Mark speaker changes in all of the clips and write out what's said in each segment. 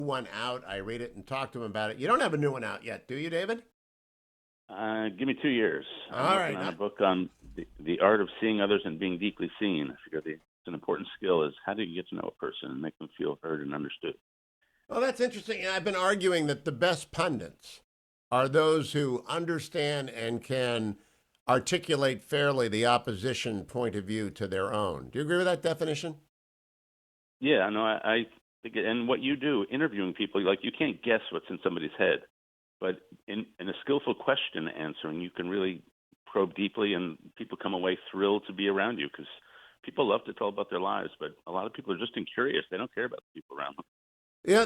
Speaker 1: one out. I read it and talk to him about it. You don't have a new one out yet, do you, David?
Speaker 2: Give me 2 years. I'm
Speaker 1: All
Speaker 2: working
Speaker 1: right.
Speaker 2: on a book on the art of seeing others and being deeply seen. I figure it's an important skill is how do you get to know a person and make them feel heard and understood?
Speaker 1: Well, that's interesting. I've been arguing that the best pundits are those who understand and can articulate fairly the opposition point of view to their own. Do you agree with that definition?
Speaker 2: Yeah, no, I think, and what you do, interviewing people, like you can't guess what's in somebody's head, but in a skillful question answering, you can really probe deeply, and people come away thrilled to be around you because people love to tell about their lives, but a lot of people are just incurious. They don't care about the people around them.
Speaker 1: Yeah,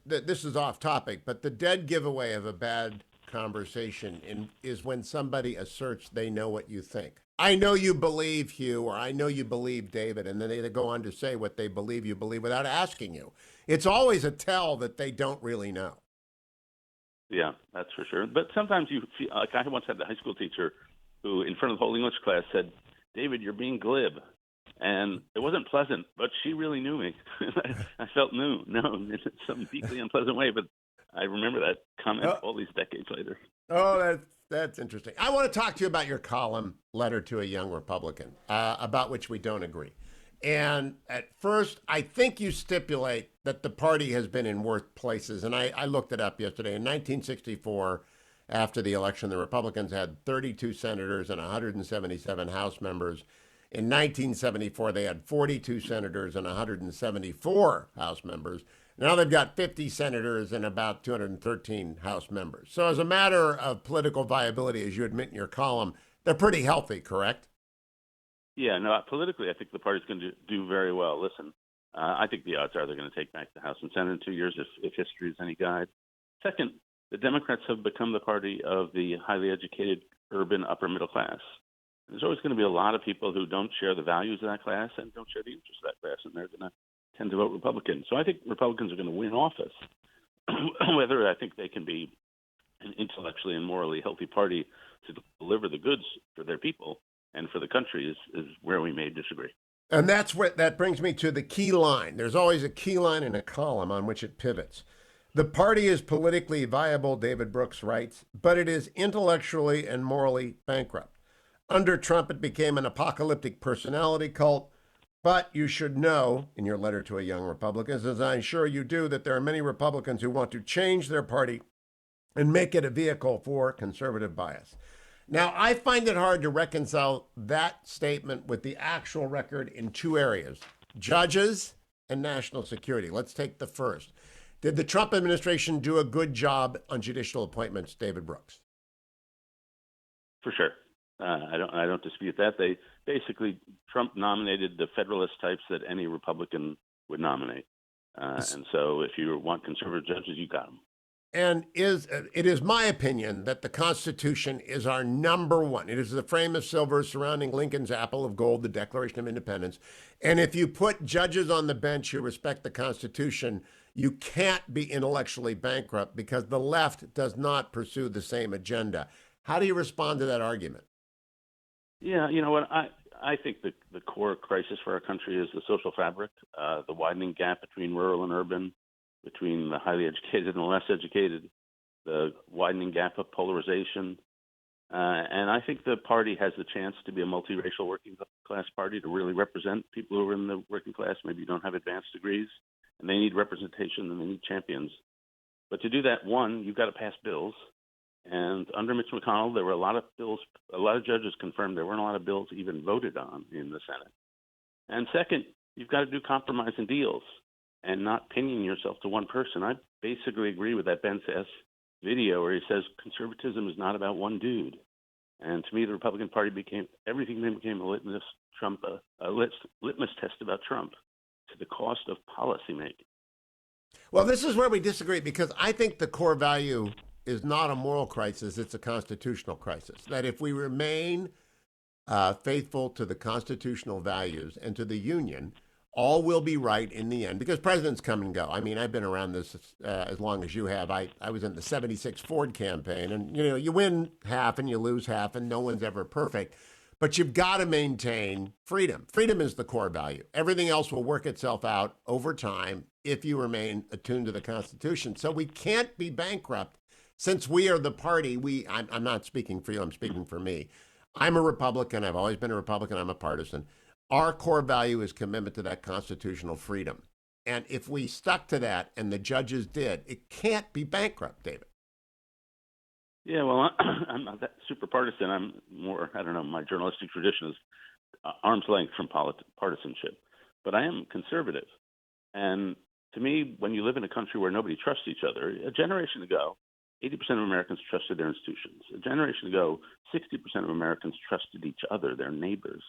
Speaker 1: this is off topic, but the dead giveaway of a bad conversation is when somebody asserts they know what you think. I know you believe Hugh, or I know you believe David, and then they go on to say what they believe you believe without asking you. It's always a tell that they don't really know.
Speaker 2: Yeah, that's for sure. But sometimes you feel like I once had a high school teacher who, in front of the whole English class, said, "David, you're being glib," and it wasn't pleasant. But she really knew me. I felt known in some deeply unpleasant way. But I remember that comment
Speaker 1: Oh,
Speaker 2: all these decades later.
Speaker 1: oh, that's interesting. I want to talk to you about your column, "Letter to a Young Republican," about which we don't agree. And at first, I think you stipulate that the party has been in worse places. And I looked it up yesterday. In 1964, after the election, the Republicans had 32 senators and 177 House members. In 1974, they had 42 senators and 174 House members. Now they've got 50 senators and about 213 House members. So, as a matter of political viability, as you admit in your column, they're pretty healthy, correct?
Speaker 2: Yeah, no, politically, I think the party's going to do very well. Listen, I think the odds are they're going to take back the House and Senate in 2 years if history is any guide. Second, the Democrats have become the party of the highly educated urban upper middle class. There's always going to be a lot of people who don't share the values of that class and don't share the interests of that class, and they're going to tend to vote Republican. So I think Republicans are going to win office. Whether I think they can be an intellectually and morally healthy party to deliver the goods for their people and for the country is where we may disagree.
Speaker 1: And that brings me to the key line. There's always a key line in a column on which it pivots. The party is politically viable, David Brooks writes, but it is intellectually and morally bankrupt. Under Trump, it became an apocalyptic personality cult. But you should know, in your letter to a young Republican, as I'm sure you do, that there are many Republicans who want to change their party and make it a vehicle for conservative bias. Now, I find it hard to reconcile that statement with the actual record in two areas: judges and national security. Let's take the first. Did the Trump administration do a good job on judicial appointments, David Brooks?
Speaker 2: For sure. I don't dispute that. They basically Trump nominated the Federalist types that any Republican would nominate, and so if you want conservative judges, you got them.
Speaker 1: And it is my opinion that the Constitution is our number one. It is the frame of silver surrounding Lincoln's apple of gold, the Declaration of Independence. And if you put judges on the bench who respect the Constitution, you can't be intellectually bankrupt because the left does not pursue the same agenda. How do you respond to that argument?
Speaker 2: Yeah, you know what? I think the core crisis for our country is the social fabric, the widening gap between rural and urban, between the highly educated and the less educated, the widening gap of polarization. And I think the party has the chance to be a multiracial working class party to really represent people who are in the working class, maybe don't have advanced degrees, and they need representation and they need champions. But to do that, one, you've got to pass bills. And under Mitch McConnell, there were a lot of bills, a lot of judges confirmed there weren't a lot of bills even voted on in the Senate. And second, you've got to do compromise and deals and not pinning yourself to one person. I basically agree with that Ben Sass video where he says conservatism is not about one dude. And to me, the Republican Party everything then became a litmus test about Trump to the cost of policymaking.
Speaker 1: Well, this is where we disagree because I think the core value is not a moral crisis, it's a constitutional crisis. That if we remain faithful to the constitutional values and to the Union, all will be right in the end because presidents come and go. I mean, I've been around this as long as you have. I was in the 76 Ford campaign, and you win half and you lose half, and no one's ever perfect. But you've got to maintain freedom. Freedom is the core value. Everything else will work itself out over time if you remain attuned to the Constitution. So we can't be bankrupt since we are the party. I'm not speaking for you, I'm speaking for me. I'm a Republican. I've always been a Republican. I'm a partisan. Our core value is commitment to that constitutional freedom. And if we stuck to that, and the judges did, it can't be bankrupt, David.
Speaker 2: Yeah, well, I'm not that super partisan. I'm more, I don't know, my journalistic tradition is arm's length from partisanship. But I am conservative. And to me, when you live in a country where nobody trusts each other, a generation ago, 80% of Americans trusted their institutions. A generation ago, 60% of Americans trusted each other, their neighbors.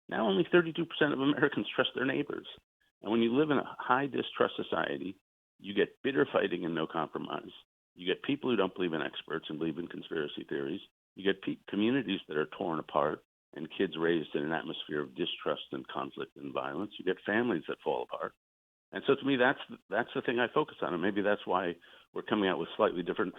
Speaker 2: Now only 32% of Americans trust their neighbors. And when you live in a high distrust society, you get bitter fighting and no compromise. You get people who don't believe in experts and believe in conspiracy theories. You get communities that are torn apart and kids raised in an atmosphere of distrust and conflict and violence. You get families that fall apart. And so to me, that's the thing I focus on, and maybe that's why we're coming out with slightly different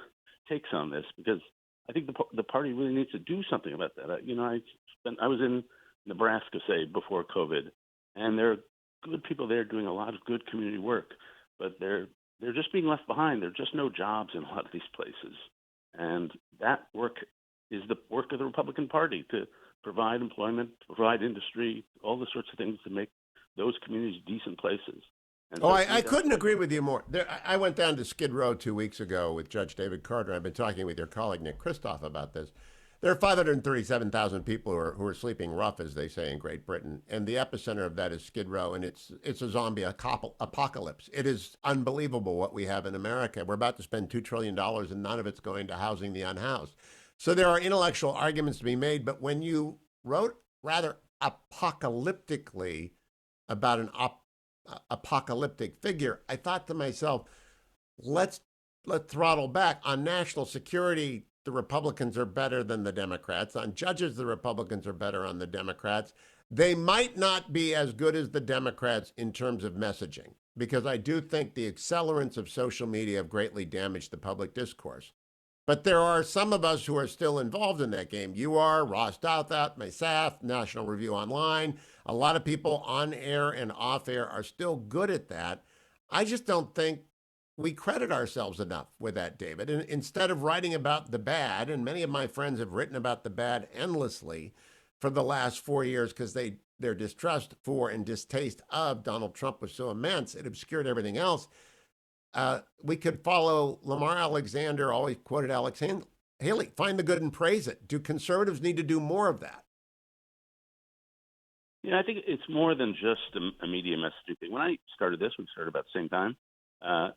Speaker 2: takes on this, because I think the party really needs to do something about that. I was in Nebraska, say, before COVID, and there are good people there doing a lot of good community work, but they're just being left behind. There are just no jobs in a lot of these places, and that work is the work of the Republican Party to provide employment, provide industry, all the sorts of things to make those communities decent places. And
Speaker 1: Oh,
Speaker 2: so
Speaker 1: I couldn't agree with you more. I went down to Skid Row 2 weeks ago with Judge David Carter. I've been talking with your colleague Nick Kristof about this. There are 537,000 people who are sleeping rough, as they say in Great Britain, and the epicenter of that is Skid Row, and it's a zombie apocalypse. It is unbelievable what we have in America. We're about to spend $2 trillion, and none of it's going to housing the unhoused. So there are intellectual arguments to be made, but when you wrote rather apocalyptically about an apocalyptic figure, I thought to myself, let's throttle back on national security. The Republicans are better than the Democrats. On judges, the Republicans are better on the Democrats. They might not be as good as the Democrats in terms of messaging, because I do think the accelerants of social media have greatly damaged the public discourse. But there are some of us who are still involved in that game. You are, Ross Douthat, myself, National Review Online. A lot of people on air and off air are still good at that. I just don't think we credit ourselves enough with that, David. And instead of writing about the bad, and many of my friends have written about the bad endlessly for the last 4 years because their distrust for and distaste of Donald Trump was so immense, it obscured everything else. We could follow Lamar Alexander, always quoted Alex Haley, find the good and praise it. Do conservatives need to do more of that?
Speaker 2: Yeah, I think it's more than just a media messaging thing. When I started this, we started about the same time.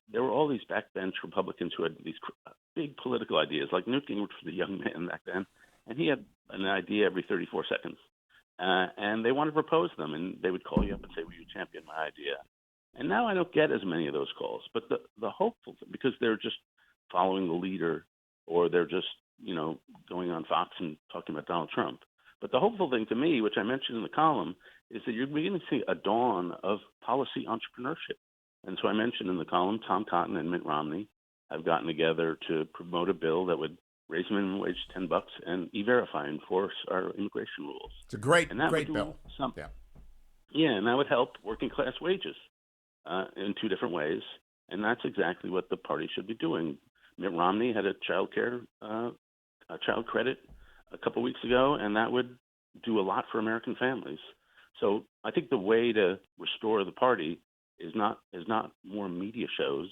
Speaker 2: There were all these backbench Republicans who had these big political ideas, like Newt Gingrich was a young man back then, and he had an idea every 34 seconds. And they wanted to propose them, and they would call you up and say, will you champion my idea? And now I don't get as many of those calls. But the hopeful thing, because they're just following the leader, or they're just, going on Fox and talking about Donald Trump. But the hopeful thing to me, which I mentioned in the column, is that you're beginning to see a dawn of policy entrepreneurship. And so I mentioned in the column, Tom Cotton and Mitt Romney have gotten together to promote a bill that would raise minimum wage to $10 and e-verify, enforce our immigration rules.
Speaker 1: It's a great
Speaker 2: bill.
Speaker 1: Yeah.
Speaker 2: Yeah, and that would help working class wages in two different ways. And that's exactly what the party should be doing. Mitt Romney had a child credit a couple of weeks ago, and that would do a lot for American families. So I think the way to restore the party is not more media shows.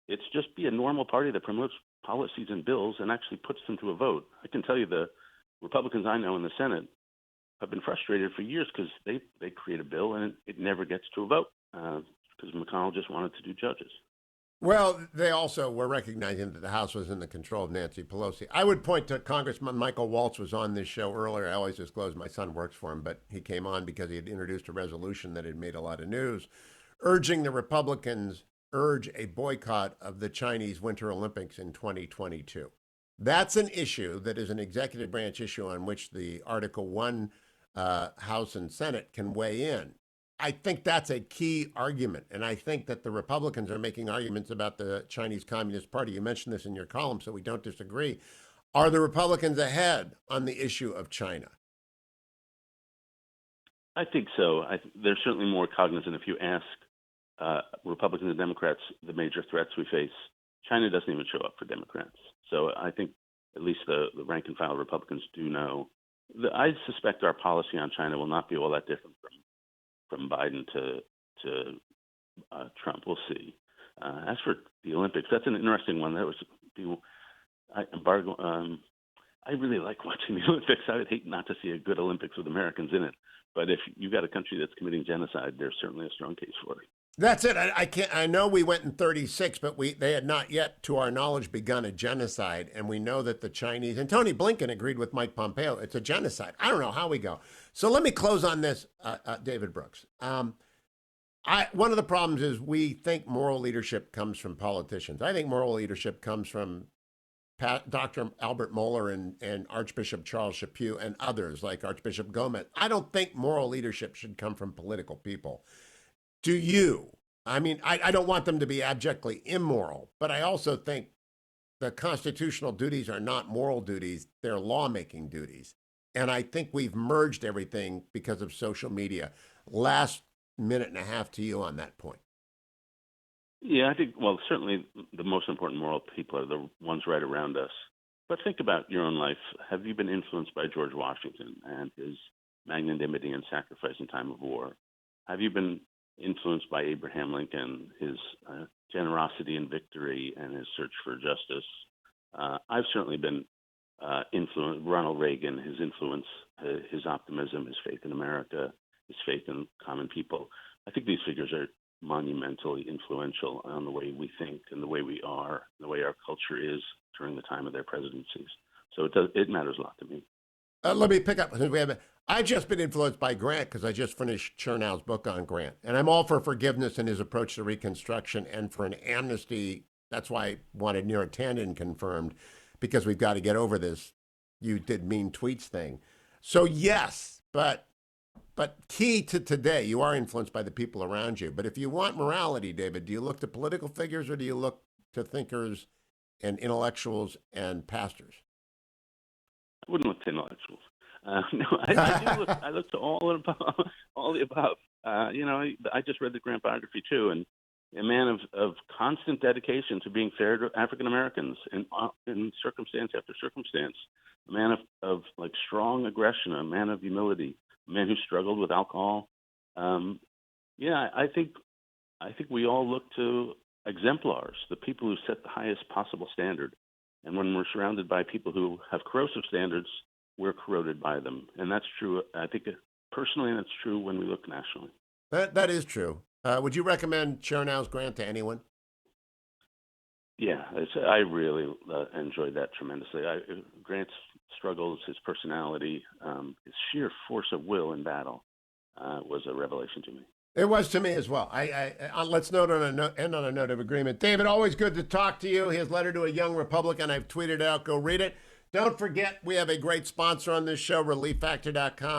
Speaker 2: It's just be a normal party that promotes policies and bills and actually puts them to a vote. I can tell you the Republicans I know in the Senate have been frustrated for years because they create a bill and it never gets to a vote because McConnell just wanted to do judges.
Speaker 1: Well, they also were recognizing that the House was in the control of Nancy Pelosi. I would point to Congressman Michael Waltz was on this show earlier. I always disclose my son works for him, but he came on because he had introduced a resolution that had made a lot of news, urging the Republicans urge a boycott of the Chinese Winter Olympics in 2022. That's an issue that is an executive branch issue on which the Article 1 House and Senate can weigh in. I think that's a key argument. And I think that the Republicans are making arguments about the Chinese Communist Party. You mentioned this in your column, so we don't disagree. Are the Republicans ahead on the issue of China?
Speaker 2: I think so. They're certainly more cognizant. If you ask Republicans and Democrats, the major threats we face, China doesn't even show up for Democrats. So I think at least the rank and file Republicans do know. I suspect our policy on China will not be all that different from Biden to Trump. We'll see. As for the Olympics, that's an interesting one. That was embargo. I really like watching the Olympics. I would hate not to see a good Olympics with Americans in it. But if you got a country that's committing genocide, there's certainly a strong case for it.
Speaker 1: That's it. I can't. I know we went in 36, but they had not yet, to our knowledge, begun a genocide. And we know that the Chinese and Tony Blinken agreed with Mike Pompeo. It's a genocide. I don't know how we go. So let me close on this, David Brooks. One of the problems is we think moral leadership comes from politicians. I think moral leadership comes from Dr. Albert Mohler and Archbishop Charles Chaput and others like Archbishop Gomez. I don't think moral leadership should come from political people. Do you? I mean, I don't want them to be abjectly immoral, but I also think the constitutional duties are not moral duties, they're lawmaking duties. And I think we've merged everything because of social media. Last minute and a half to you on that point.
Speaker 2: Yeah, I think, well, certainly the most important moral people are the ones right around us. But think about your own life. Have you been influenced by George Washington and his magnanimity and sacrifice in time of war? Have you been influenced by Abraham Lincoln, his generosity in victory and his search for justice? I've certainly been influenced. Ronald Reagan, his influence, his optimism, his faith in America, his faith in common people. I think these figures are monumentally influential on the way we think and the way we are, the way our culture is during the time of their presidencies. So it matters a lot to me.
Speaker 1: Let me pick up. I've just been influenced by Grant because I just finished Chernow's book on Grant. And I'm all for forgiveness in his approach to Reconstruction and for an amnesty. That's why I wanted Neera Tanden confirmed, because we've got to get over this "you did mean tweets" thing. So yes, but key to today, you are influenced by the people around you. But if you want morality, David, do you look to political figures or do you look to thinkers and intellectuals and pastors?
Speaker 2: I wouldn't look to intellectuals. No, I do look. I look to all the above. I just read the Grant biography too, and a man of constant dedication to being fair to African Americans in circumstance after circumstance. A man of like strong aggression, a man of humility, a man who struggled with alcohol. I think we all look to exemplars, the people who set the highest possible standard. And when we're surrounded by people who have corrosive standards, we're corroded by them. And that's true, I think, personally, and it's true when we look nationally.
Speaker 1: That is true. Would you recommend Chernow's Grant to anyone?
Speaker 2: Yeah, I really enjoyed that tremendously. Grant's struggles, his personality, his sheer force of will in battle was a revelation to me.
Speaker 1: It was to me as well. Let's end on a note of agreement. David, always good to talk to you. His letter to a young Republican, I've tweeted out. Go read it. Don't forget, we have a great sponsor on this show, ReliefFactor.com.